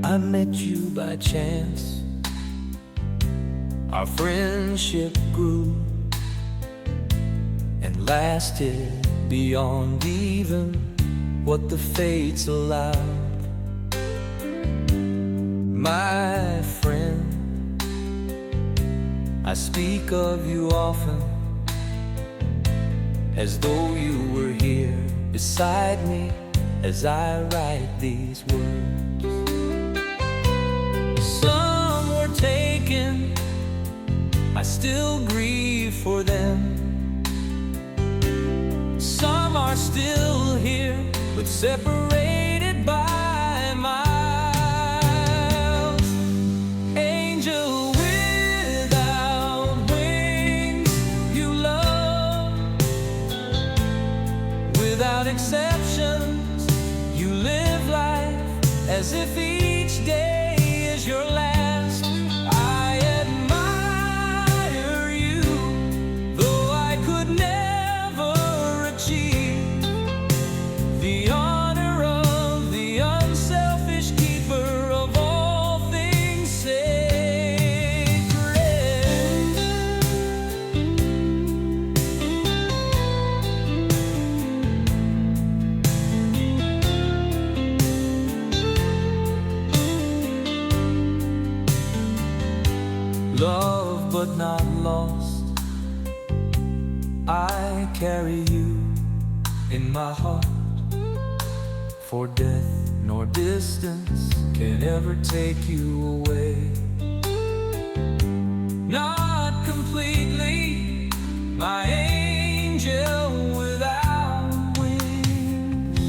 I met you by chance. Our friendship grew and lasted beyond even what the fates allowed. My friend, I speak of you often, as though you were here beside me as I write these words. Some were taken, I still grieve for them. Some are still here, but separated by miles. Angel without wings, you love without exceptions. You live life as if each day is your last. I admire you, though I could never achieve the honor of the unselfish keeper of all things sacred. Love but not lost, I carry you in my heart. For death nor distance can ever take you away. Not completely, my angel without wings.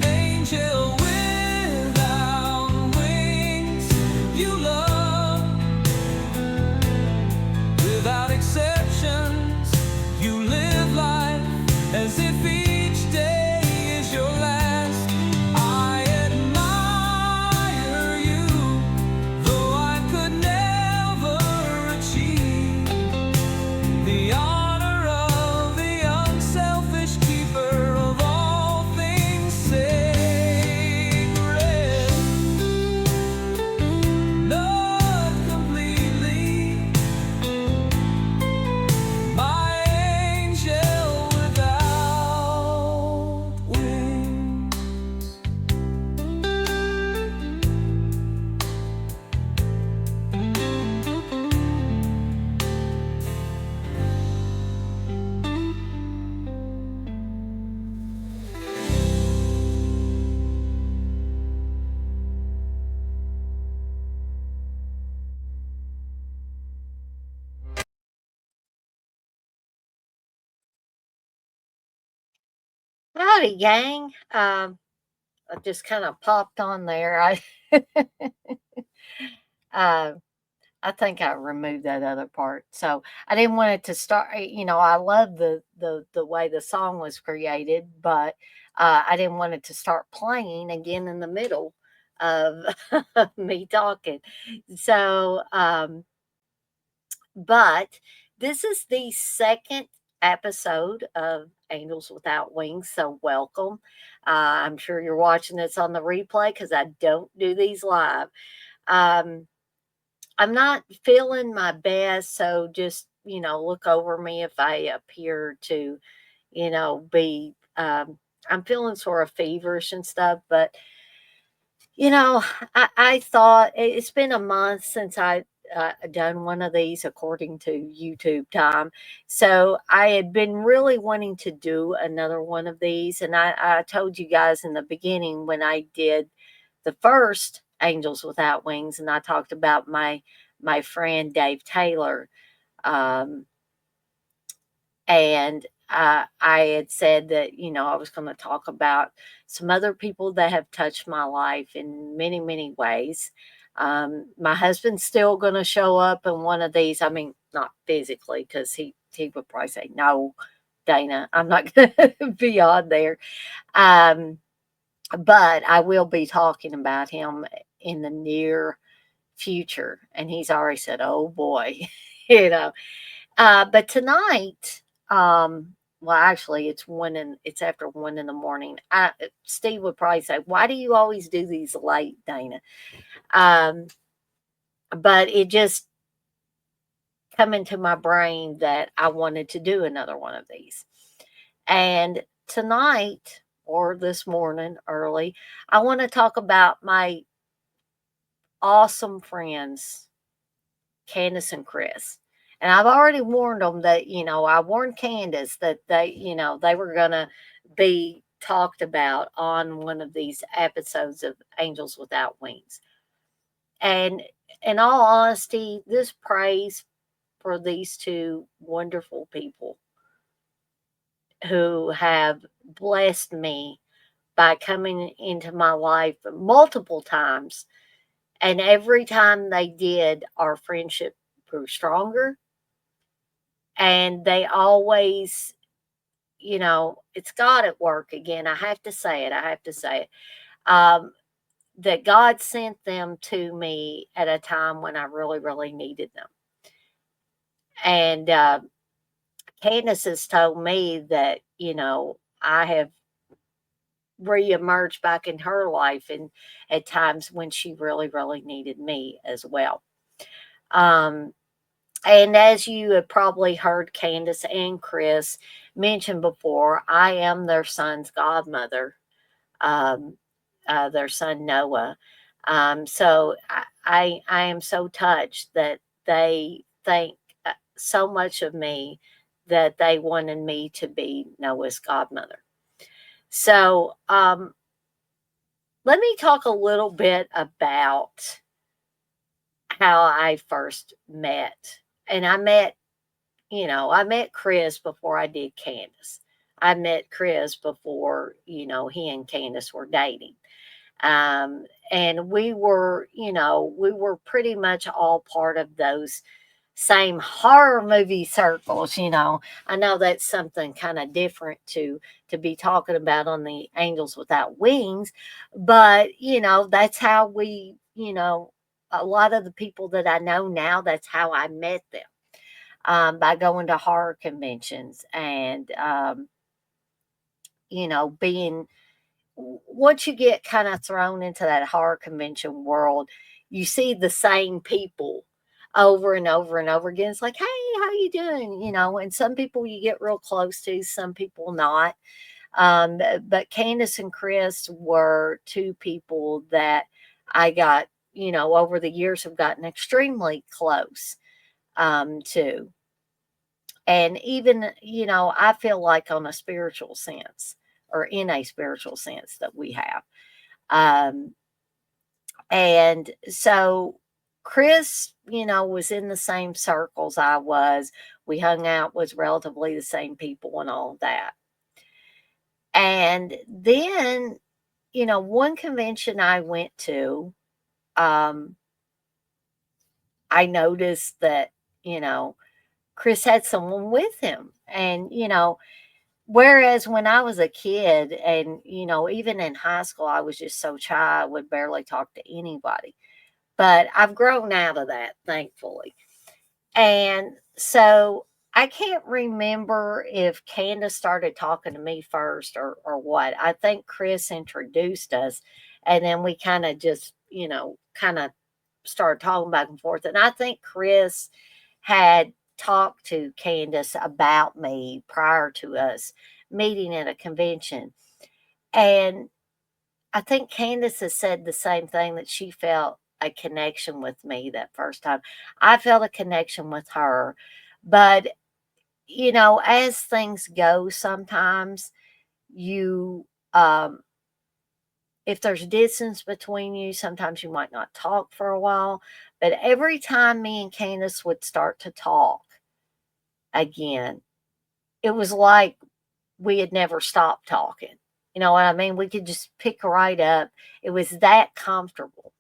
Angel without wings, you love without exceptions. You live life as if each day is your last. I admire you, though I could never achieve the honor of the unselfish keeper of all things sacred. Not completely, my angel without wings. Howdy, gang. I just kind of popped on there. Uh, I think I removed that other part, so I didn't want it to start. I love the way the song was created, but I didn't want it to start playing again in the middle of me talking. So, but this is the second episode of Angels Without Wings. So, welcome. I'm sure you're watching this on the replay because I don't do these live. Um, I'm not feeling my best, so just, look over me if I appear to, be. I'm feeling sort of feverish and stuff, but you know, I thought it's been a month since I done one of these according to YouTube time. So I had been really wanting to do another one of these. And I told you guys in the beginning when I did the first Angels Without Wings, and I talked about my friend Dave Taylor. Um, and I had said that, I was going to talk about some other people that have touched my life in many, many ways. My husband's still going to show up in one of these. I mean, not physically, because he would probably say, no, Dana, I'm not going to be on there. Um, but I will be talking about him in the near future. And he's already said, "Oh boy," you know. But tonight, well, actually, it's after 1 in the morning. Steve would probably say, "Why do you always do these late, Dana?" Um, but it just come into my brain that I wanted to do another one of these. And tonight or this morning early, I want to talk about my awesome friends, Candice and Chris. And I've already warned them that, I warned Candice that they were going to be talked about on one of these episodes of Angels Without Wings. And in all honesty, this praise for these two wonderful people who have blessed me by coming into my life multiple times. And every time they did, our friendship grew stronger. And they always, it's God at work again. I have to say it. I have to say it. Um, that God sent them to me at a time when I really, really needed them. And Candace has told me that, I have reemerged back in her life and at times when she really, really needed me as well. Um, and as you have probably heard Candace and Chris mention before, I am their son's godmother, um, their son Noah. So I am so touched that they think so much of me that they wanted me to be Noah's godmother. So let me talk a little bit about how I first met. And I met Chris before I did Candace. I met Chris before, he and Candace were dating. And we were pretty much all part of those same horror movie circles. I know that's something kind of different to be talking about on the Angels Without Wings, but that's how a lot of the people that I know now, that's how I met them, by going to horror conventions and being once you get kind of thrown into that horror convention world, you see the same people over and over and over again. It's like, hey, how you doing? And some people you get real close to, some people not. But Candace and Chris were two people that I got, over the years have gotten extremely close to. And even, I feel like on a spiritual sense or in a spiritual sense that we have. Um, and so Chris, was in the same circles I was. We hung out with relatively the same people and all that. And then, one convention I went to, um, I noticed that, you know, Chris had someone with him. And, whereas when I was a kid and, even in high school, I was just so shy, I would barely talk to anybody. But I've grown out of that, thankfully. And so I can't remember if Candace started talking to me first or what. I think Chris introduced us and then we kind of just, kind of started talking back and forth. And I think Chris had talked to Candace about me prior to us meeting at a convention. And I think Candace has said the same thing that she felt a connection with me that first time. I felt a connection with her. But, as things go, sometimes you, if there's distance between you, sometimes you might not talk for a while. But every time me and Candace would start to talk again, it was like we had never stopped talking. You know what I mean? We could just pick right up. It was that comfortable.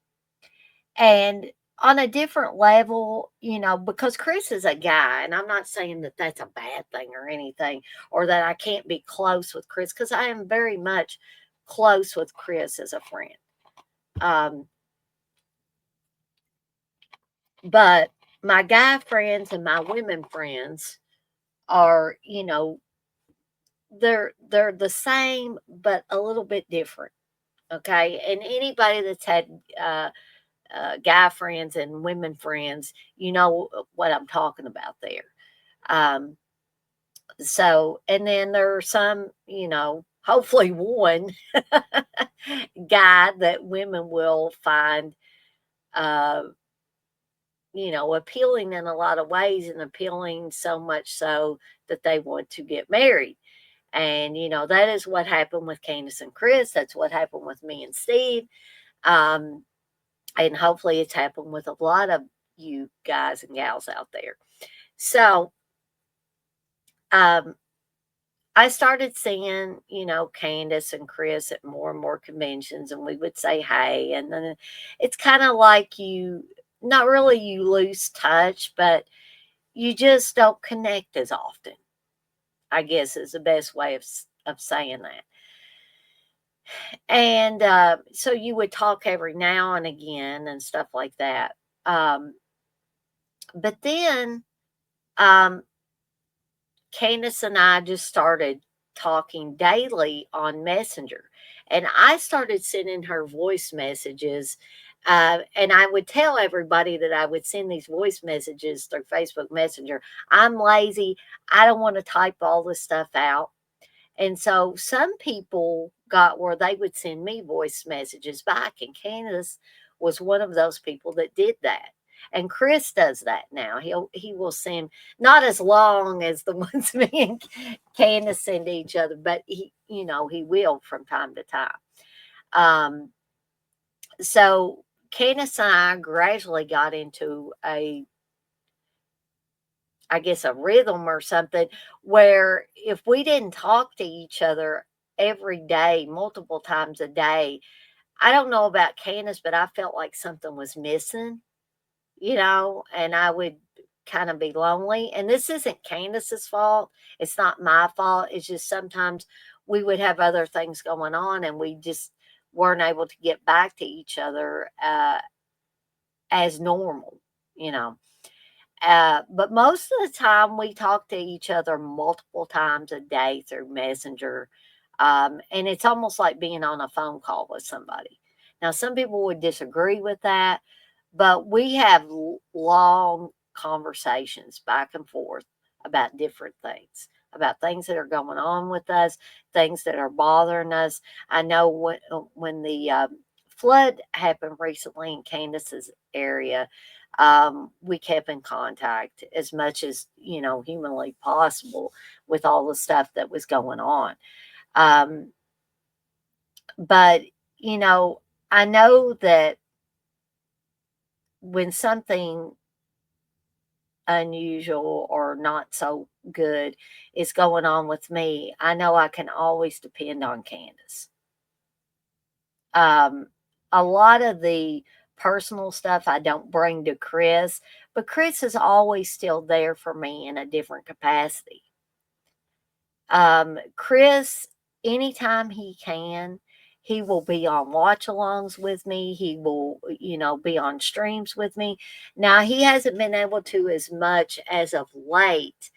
And on a different level, because Chris is a guy, and I'm not saying that that's a bad thing or anything, or that I can't be close with Chris, because I am very much close with Chris as a friend. Um, but my guy friends and my women friends are, they're the same but a little bit different. Okay, and anybody that's had uh, guy friends and women friends, you know what I'm talking about there. Um, so, and then there are some, hopefully one guy that women will find, uh, appealing in a lot of ways, and appealing so much so that they want to get married. And, that is what happened with Candace and Chris. That's what happened with me and Steve. Um, and hopefully it's happened with a lot of you guys and gals out there. So, um, I started seeing, Candace and Chris at more and more conventions, and we would say hey. And then it's kind of like not really you lose touch, but you just don't connect as often, I guess is the best way of saying that. And so you would talk every now and again and stuff like that. Um, but then um, Candace and I just started talking daily on Messenger. And I started sending her voice messages. And I would tell everybody that I would send these voice messages through Facebook Messenger. I'm lazy. I don't want to type all this stuff out. And so some people got where they would send me voice messages back, and Candace was one of those people that did that. And Chris does that now. He will send not as long as the ones me and Candace send to each other, but he will from time to time. Um, so Candace and I gradually got into I guess a rhythm or something, where if we didn't talk to each other every day, multiple times a day, I don't know about Candace, but I felt like something was missing, and I would kind of be lonely. And this isn't Candace's fault. It's not my fault. It's just sometimes we would have other things going on, and we just weren't able to get back to each other as normal, you know. But most of the time, we talk to each other multiple times a day through Messenger. And it's almost like being on a phone call with somebody. Now, some people would disagree with that, but we have long conversations back and forth about different things, about things that are going on with us, things that are bothering us. I know when the flood happened recently in Candace's area, we kept in contact as much as humanly possible with all the stuff that was going on. Um, but you know, I know that when something unusual or not so good is going on with me, I know I can always depend on Candace. Um, a lot of the personal stuff I don't bring to Chris, but Chris is always still there for me in a different capacity. Chris, anytime he can, he will be on watch alongs with me. He will, be on streams with me. Now, he hasn't been able to as much as of late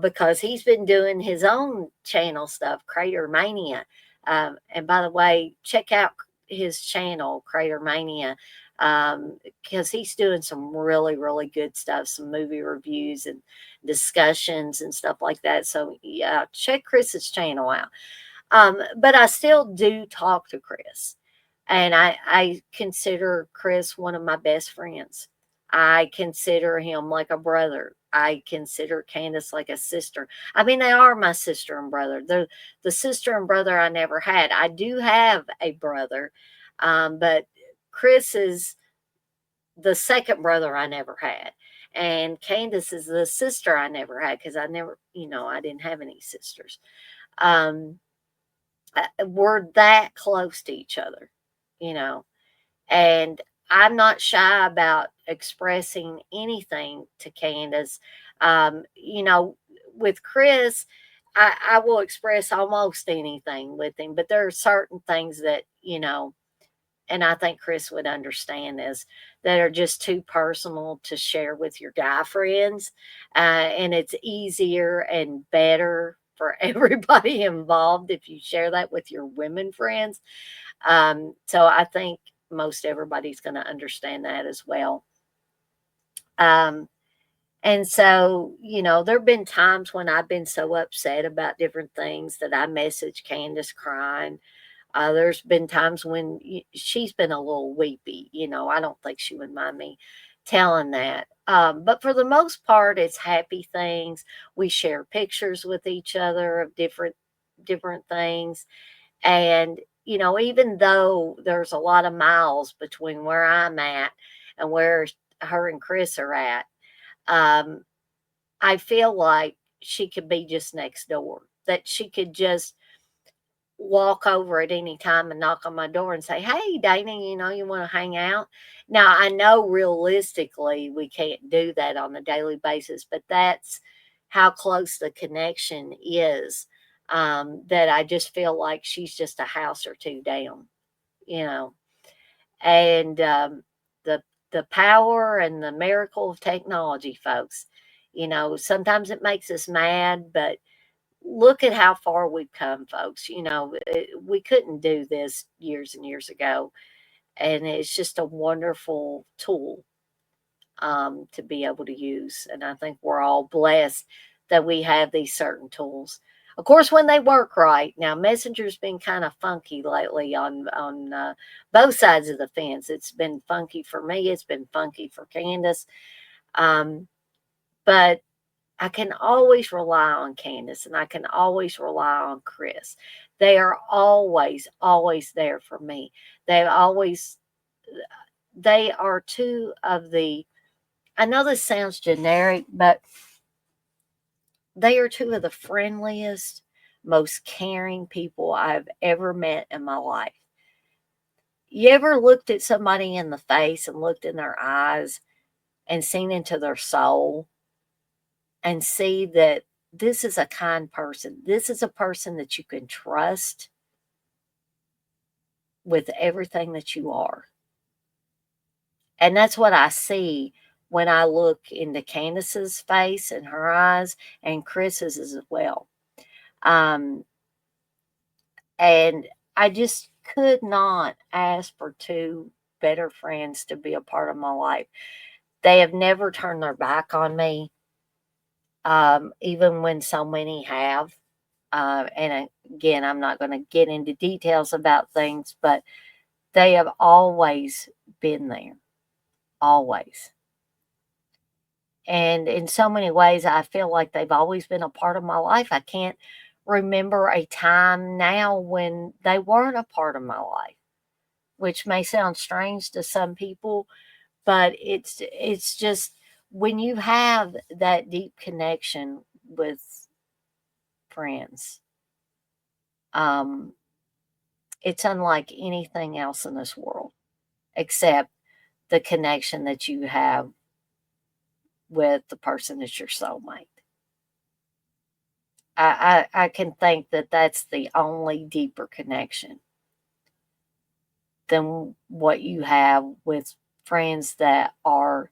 because he's been doing his own channel stuff, Crater Mania. And by the way, check out his channel, Crater Mania, because he's doing some really, really good stuff, some movie reviews and discussions and stuff like that. So, yeah, check Chris's channel out. But I still do talk to Chris, and I consider Chris one of my best friends. I consider him like a brother. I consider Candace like a sister. I mean, they are my sister and brother. They're the sister and brother I never had. I do have a brother, but Chris is the second brother I never had. And Candace is the sister I never had because I never, I didn't have any sisters. Um, we're that close to each other, you know, and I'm not shy about expressing anything to Candace. With Chris, I will express almost anything with him, but there are certain things that, and I think Chris would understand this, that are just too personal to share with your guy friends. And it's easier and better for everybody involved if you share that with your women friends. So I think most everybody's going to understand that as well. Um, and so, there have been times when I've been so upset about different things that I message Candace crying. There's been times when she's been a little weepy. I don't think she would mind me telling that. But for the most part, it's happy things. We share pictures with each other of different things. And, even though there's a lot of miles between where I'm at and where her and Chris are at, um, I feel like she could be just next door, that she could just walk over at any time and knock on my door and say, "Hey, Dana, you want to hang out?" Now, I know realistically we can't do that on a daily basis, but that's how close the connection is. That I just feel like she's just a house or two down, you know. And the the power and the miracle of technology, folks. Sometimes it makes us mad, but look at how far we've come, folks. We couldn't do this years and years ago, and it's just a wonderful tool to be able to use. And I think we're all blessed that we have these certain tools. Of course, when they work right. Now, Messenger's been kind of funky lately on both sides of the fence. It's been funky for me. It's been funky for Candace. Um, but I can always rely on Candace and I can always rely on Chris. They are always there for me. They always, they are two of the, I know this sounds generic, but they are two of the friendliest, most caring people I've ever met in my life. You ever looked at somebody in the face and looked in their eyes and seen into their soul and see that this is a kind person? This is a person that you can trust with everything that you are. And that's what I see when I look into Candace's face and her eyes and Chris's as well. Um, and I just could not ask for two better friends to be a part of my life. They have never turned their back on me, even when so many have. And again, I'm not going to get into details about things, but they have always been there, always. And in so many ways, I feel like they've always been a part of my life. I can't remember a time now when they weren't a part of my life, which may sound strange to some people, but it's just when you have that deep connection with friends, um, it's unlike anything else in this world, except the connection that you have with the person that's your soulmate. I can think that that's the only deeper connection than what you have with friends that are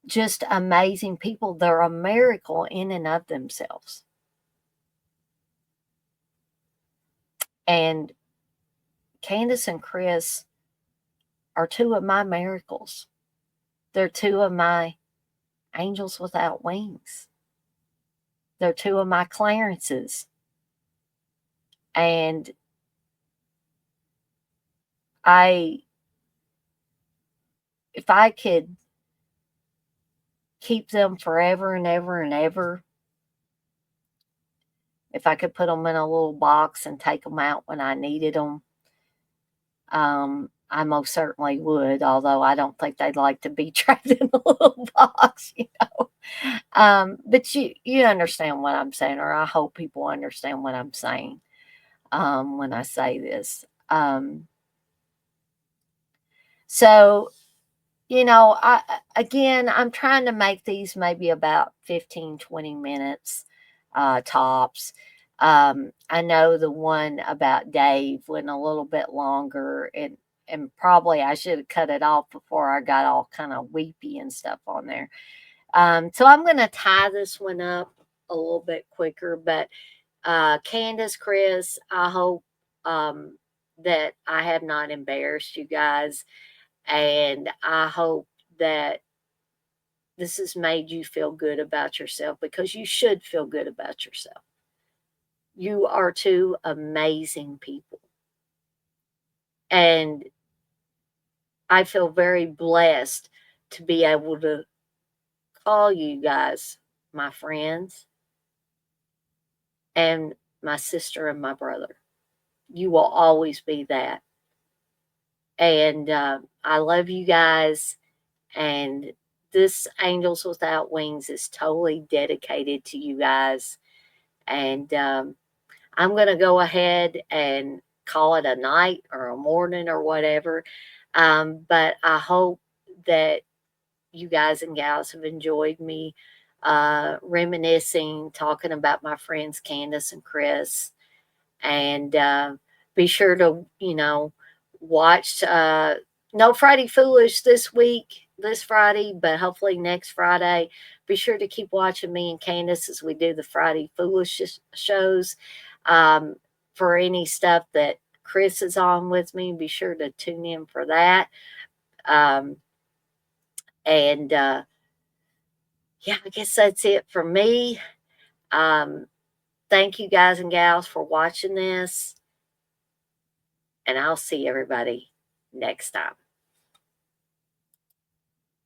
just amazing people. They're a miracle in and of themselves. And Candace and Chris are two of my miracles. They're two of my angels without wings. They're two of my Clarences. And I, if I could keep them forever and ever and ever, if I could put them in a little box and take them out when I needed them, I most certainly would, although I don't think they'd like to be trapped in a little box. But you understand what I'm saying, or I hope people understand what I'm saying when I say this. So, I'm trying to make these maybe about 15, 20 minutes. tops. I know the one about Dave went a little bit longer, and probably I should have cut it off before I got all kind of weepy and stuff on there. So I'm going to tie this one up a little bit quicker, but Candice, Chris, I hope that I have not embarrassed you guys, and I hope that this has made you feel good about yourself, because you should feel good about yourself. You are two amazing people. And I feel very blessed to be able to call you guys my friends and my sister and my brother. You will always be that. And I love you guys. And this Angels Without Wings is totally dedicated to you guys. And I'm going to go ahead and call it a night or a morning or whatever. But I hope that you guys and gals have enjoyed me reminiscing, talking about my friends Candice and Chris. And be sure to, watch No Friday Foolish this Friday, but hopefully next Friday. Be sure to keep watching me and Candice as we do the Friday Foolish shows. Um, for any stuff that Chris is on with me, be sure to tune in for that. Um, and yeah, I guess that's it for me. Um, thank you guys and gals for watching this, and I'll see everybody next time.